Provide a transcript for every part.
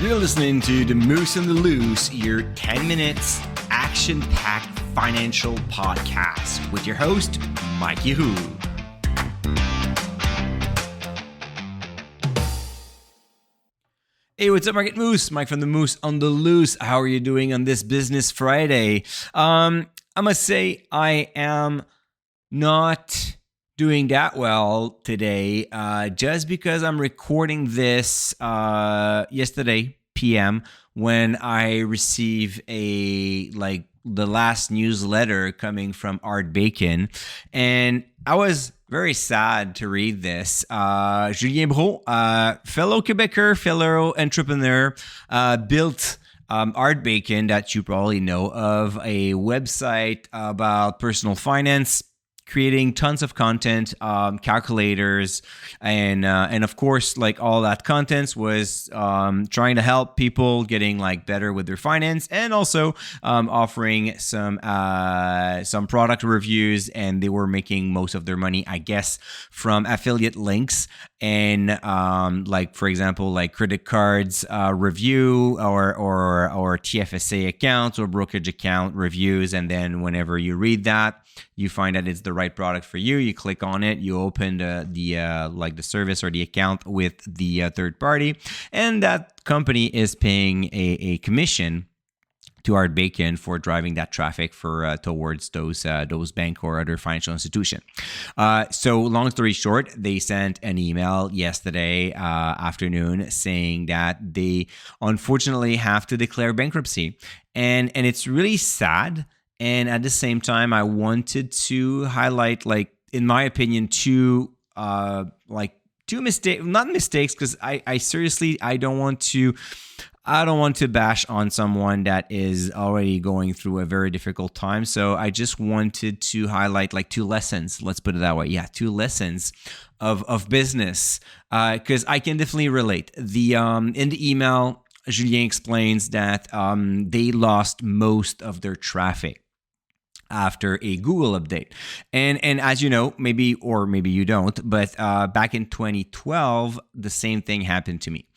You're listening to The Moose and the Loose, your 10 minutes action-packed financial podcast with your host, Mike Yahoo. Hey, what's up, Market Moose? Mike from The Moose on the Loose. How are you doing on this Business Friday? I must say I am not doing that well today, just because I'm recording this yesterday PM when I received the last newsletter coming from Hardbacon, and I was very sad to read this. Julien Bro, fellow Quebecer, fellow entrepreneur, built Hardbacon, that you probably know of, a website about personal finance, creating tons of content, calculators, and of course, like all that content was trying to help people getting like better with their finance, and also offering some product reviews. And they were making most of their money, I guess, from affiliate links and like, for example, like credit cards review or TFSA accounts or brokerage account reviews. And then whenever you read that, you find that it's the right product for you. You click on it, you open the service or the account with the third party, and that company is paying a commission to Hardbacon for driving that traffic towards those bank or other financial institution. So long story short, they sent an email yesterday afternoon saying that they unfortunately have to declare bankruptcy, and it's really sad. And at the same time, I wanted to highlight, like, in my opinion, two mistakes, not mistakes, because I seriously, I don't want to bash on someone that is already going through a very difficult time. So I just wanted to highlight like two lessons. Let's put it that way. Yeah, two lessons of business, because I can definitely relate. In the email, Julien explains that they lost most of their traffic after a Google update. And as you know, maybe you don't, but back in 2012, the same thing happened to me.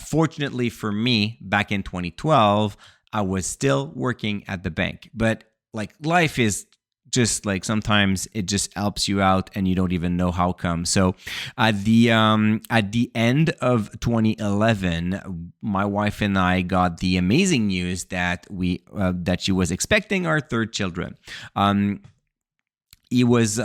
Fortunately for me, back in 2012, I was still working at the bank. But like, life is just like, sometimes it just helps you out and you don't even know how come. So at the end of 2011, my wife and I got the amazing news that she was expecting our third children. She was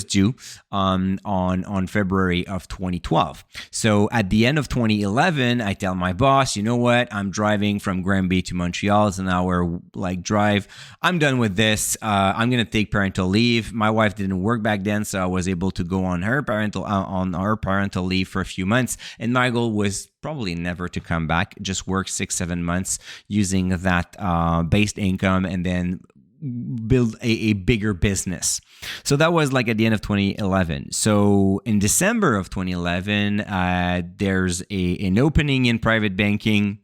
due on February of 2012. So at the end of 2011, I tell my boss, you know what? I'm driving from Granby to Montreal. It's an hour drive. I'm done with this. I'm gonna take parental leave. My wife didn't work back then, so I was able to go on her parental leave for a few months. And my goal was probably never to come back. Just work 6-7 months using that base income, and then build a bigger business. So that was like at the end of 2011. So in December of 2011, there's an opening in private banking,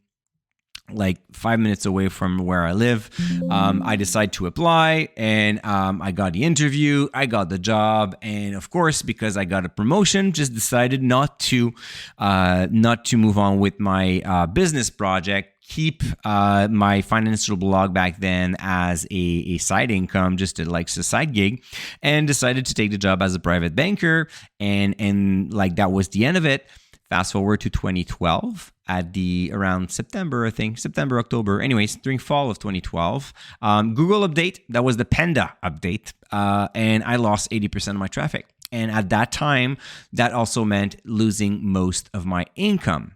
like 5 minutes away from where I live. I decide to apply, and I got the interview. I got the job, and of course, because I got a promotion, just decided not to move on with my business project. Keep my financial blog back then as a side income, just a side gig, and decided to take the job as a private banker, and like that was the end of it. Fast forward to 2012 around September, October, anyways, during fall of 2012, Google update, that was the Panda update, and I lost 80% of my traffic. And at that time, that also meant losing most of my income,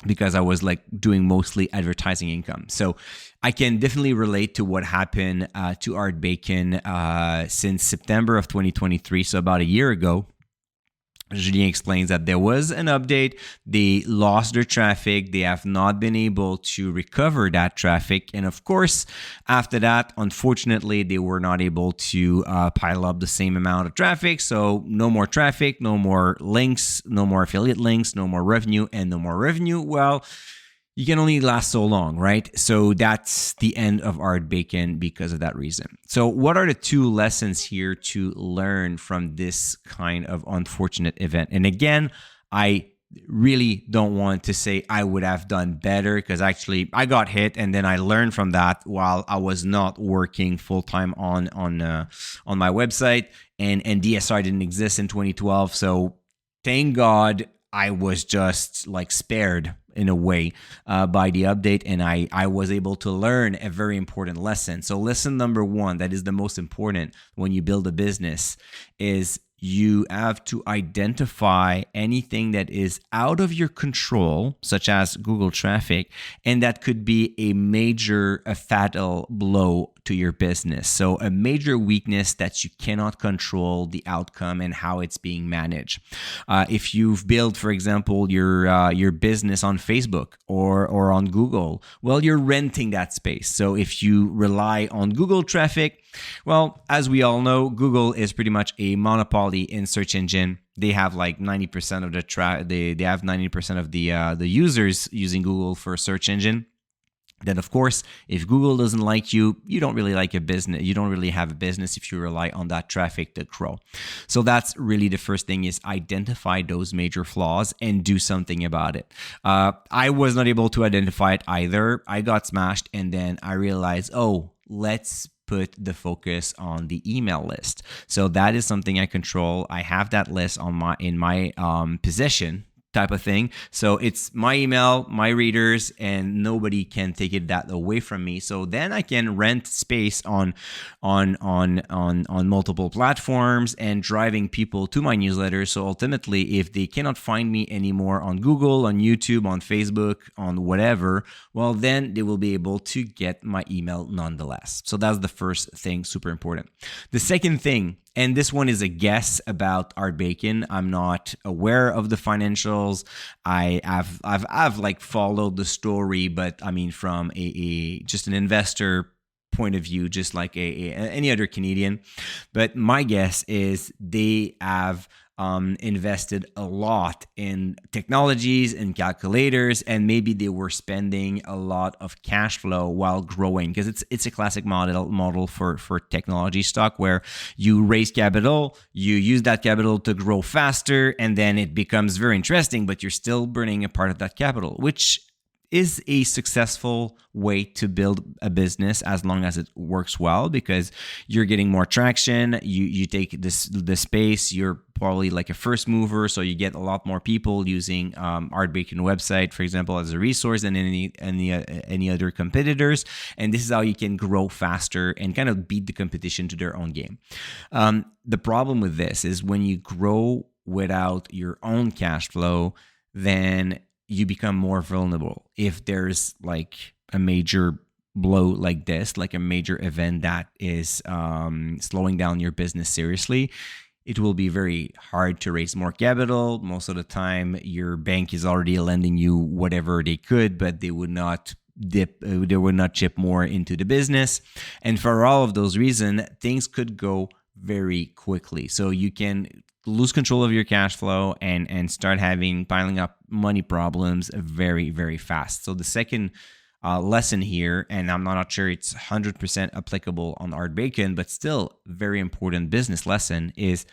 because I was doing mostly advertising income. So I can definitely relate to what happened to Hardbacon since September of 2023, so about a year ago. Julien explains that there was an update. They lost their traffic. They have not been able to recover that traffic. And of course, after that, unfortunately, they were not able to pile up the same amount of traffic. So no more traffic, no more links, no more affiliate links, no more revenue, and no more revenue. Well, you can only last so long, right? So that's the end of Hardbacon because of that reason. So what are the two lessons here to learn from this kind of unfortunate event? And again, I really don't want to say I would have done better, because actually I got hit and then I learned from that while I was not working full time on my website, and DSR didn't exist in 2012. So thank God I was just like spared in a way by the update, and I was able to learn a very important lesson. So lesson number one, that is the most important when you build a business, is you have to identify anything that is out of your control, such as Google traffic, and that could be a fatal blow to your business. So a major weakness that you cannot control the outcome and how it's being managed. If you've built, for example, your business on Facebook or on Google, well, you're renting that space. So if you rely on Google traffic, well, as we all know, Google is pretty much a monopoly in search engine. They have like 90% of they have 90% of the users using Google for search engine. Then, of course, if Google doesn't like you, you don't really like a business. You don't really have a business if you rely on that traffic to grow. So that's really the first thing, is identify those major flaws and do something about it. I was not able to identify it either. I got smashed, and then I realized, oh, let's put the focus on the email list. So that is something I control. I have that list in my possession, type of thing. So it's my email, my readers, and nobody can take it that away from me. So then I can rent space on multiple platforms and driving people to my newsletter. So ultimately, if they cannot find me anymore on Google, on YouTube, on Facebook, on whatever, well, then they will be able to get my email nonetheless. So that's the first thing, super important. The second thing, and this one is a guess about Hardbacon. I'm not aware of the financials. I've like followed the story, but I mean from a just an investor point of view, just like any other Canadian. But my guess is they have invested a lot in technologies and calculators, and maybe they were spending a lot of cash flow while growing, because it's a classic model for technology stock, where you raise capital, you use that capital to grow faster, and then it becomes very interesting, but you're still burning a part of that capital, which is a successful way to build a business as long as it works well, because you're getting more traction. You take the space. You're probably like a first mover, so you get a lot more people using Hardbacon website, for example, as a resource than any other competitors. And this is how you can grow faster and kind of beat the competition to their own game. The problem with this is when you grow without your own cash flow, then you become more vulnerable. If there's like a major blow like this, like a major event that is slowing down your business seriously, it will be very hard to raise more capital. Most of the time, your bank is already lending you whatever they could, but they would not chip more into the business. And for all of those reasons, things could go very quickly. So you can lose control of your cash flow and start piling up money problems very, very fast. So the second lesson here, and I'm not sure it's 100% applicable on Hardbacon, but still very important business lesson, is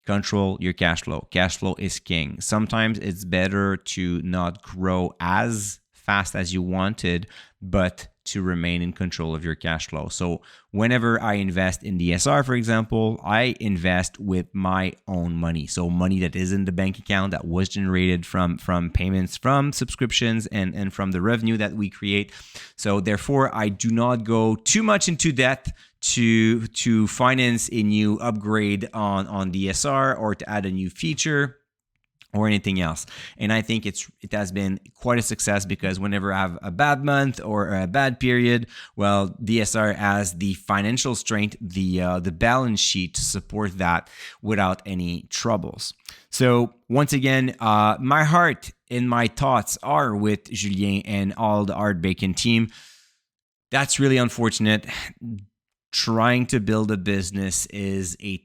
control your cash flow. Cash flow is king. Sometimes it's better to not grow as fast as you wanted, but to remain in control of your cash flow. So whenever I invest in DSR, for example, I invest with my own money. So money that is in the bank account that was generated from payments, from subscriptions, and from the revenue that we create. So therefore, I do not go too much into debt to finance a new upgrade on DSR or to add a new feature or anything else. And I think it has been quite a success, because whenever I have a bad month or a bad period, well, DSR has the financial strength, the balance sheet to support that without any troubles. So once again, my heart and my thoughts are with Julien and all the Hardbacon team. That's really unfortunate. Trying to build a business is a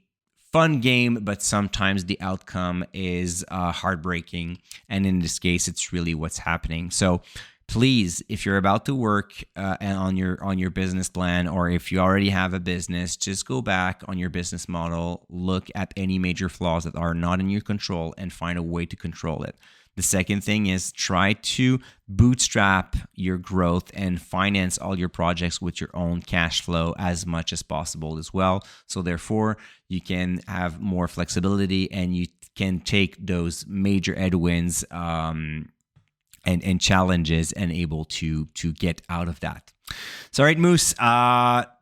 fun game, but sometimes the outcome is heartbreaking. And in this case, it's really what's happening. So please, if you're about to work on your business plan, or if you already have a business, just go back on your business model, look at any major flaws that are not in your control, and find a way to control it. The second thing is try to bootstrap your growth and finance all your projects with your own cash flow as much as possible as well. So therefore, you can have more flexibility and you can take those major headwinds and challenges and able to get out of that. So, all right, Moose,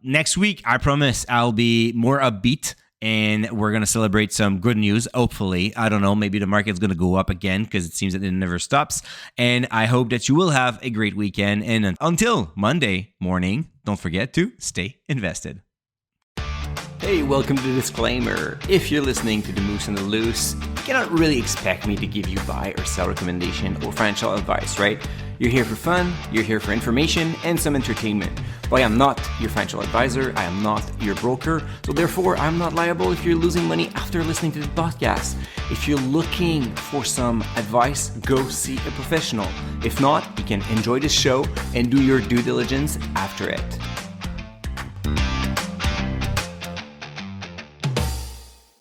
next week, I promise I'll be more upbeat and we're going to celebrate some good news. Hopefully, I don't know, maybe the market's going to go up again because it seems that it never stops. And I hope that you will have a great weekend. And until Monday morning, don't forget to stay invested. Hey, welcome to the disclaimer. If you're listening to The Moose and the Loose, you cannot really expect me to give you buy or sell recommendation or financial advice, right? You're here for fun, you're here for information and some entertainment. But I am not your financial advisor, I am not your broker, so therefore I'm not liable if you're losing money after listening to the podcast. If you're looking for some advice, go see a professional. If not, you can enjoy the show and do your due diligence after it.